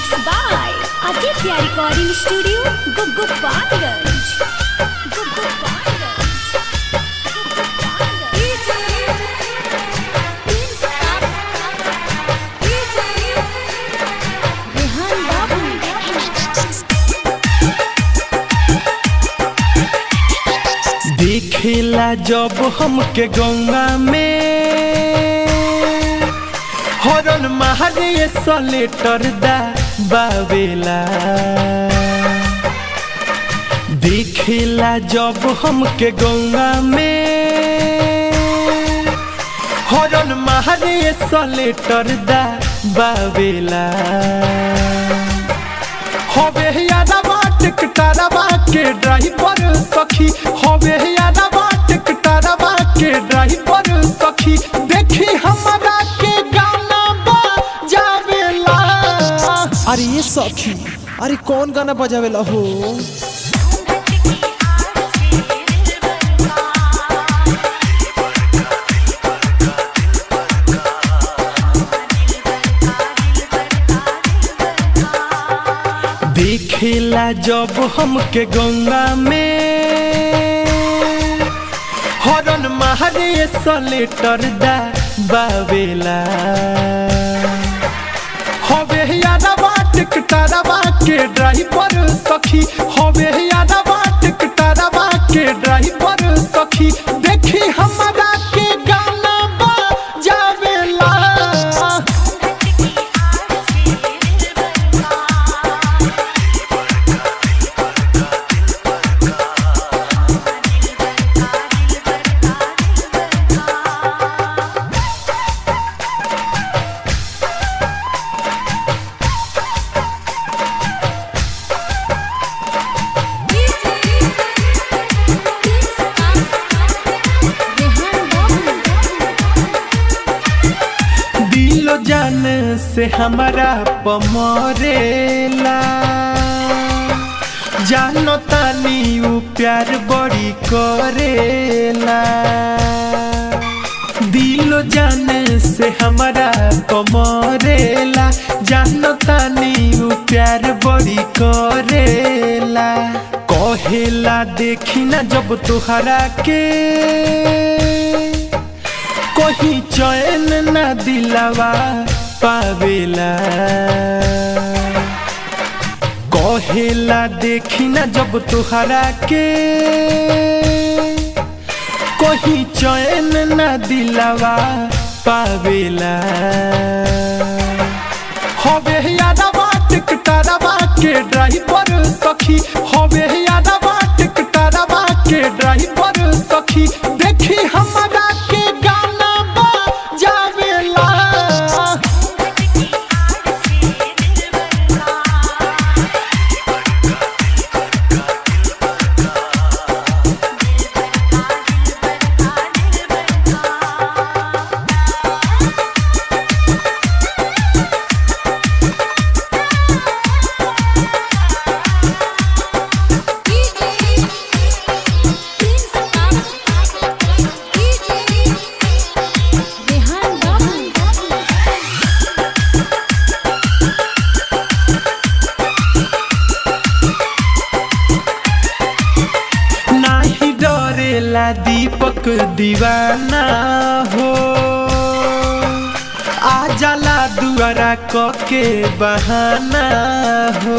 Mixed by Aditya Recording Studio, Gopalganj. दिखेला जब हमके गंगा में हॉर्न मारे सलेटर दा बावेला। दिखेला जब हमके गंगा में हॉर्न मारे सलेटर दा बावेला। होवे यादवा टिकटारवा के ड्राइवर सखी, होवे यादवा टिकटारवा के ड्राइवर सखी, देखी हमारा के गाना बजावेला। अरे ये सखी, अरे कौन गाना बजावेला हो? दिखेला जब हमके गंगा में हॉर्न मारे सलेटर दा बावेला। होवे यादवा टिकटारवा के ड्राइवर सखी, होवे यादवा टिकटारवा के ड्राइवर सखी, देखी हमारा के गाना बजावेला। जान से हमारा पमरेला, जानो तानी उ प्यार बड़ी करेला। दिलो जान से हमारा पमरेला, जानो तानी उ प्यार बड़ी करेला। कहेला देखी ना जब तुहरा के कोई चैन ना दिलावा पावेला। कहेला देखी ना जब तुहरा के कोई चैन ना दिलावा पावेला। होवे यादवा टिकटारवा के ड्राइवर सखी, होवे यादवा टिकटारवा के ड्राइवर सखी, देखी हमारा के गाना बजावेला। दीपक दीवाना हो आ जाला दुआरा के बहाना हो।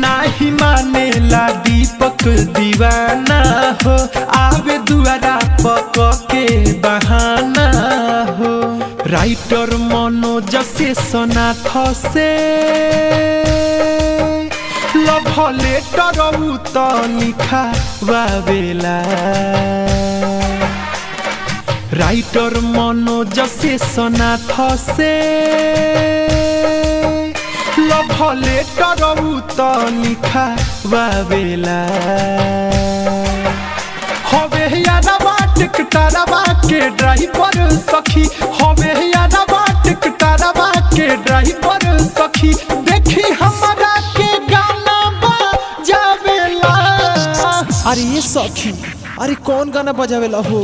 नाही मानेला दीपक दीवाना हो, आवे दुआरा के बहाना हो। राइटर मनोज से सोनाथ से लव लेटर तो लिखा बावेला। राइटर मनोज से सोनाथ से लव लेटर तो लिखा बावेला। होवे यादवा टिकटारवा के ड्राइवर सखी, होवे यादवा टिकटारवा के ड्राइवर सखी, देखी हमारा के गाना बजावेला। अरे ये सखी, अरे कौन गाना बजावेला हो?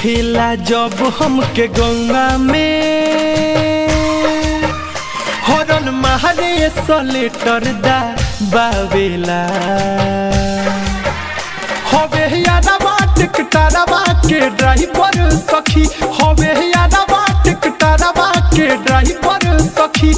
देखेला जब हमके गंगा में हॉर्न मारे सलेटर दा बावेला हवे यारवा टिकटरवा के ड्राइवर सखी हवे यारवा टिकटरवा के ड्राइवर सखी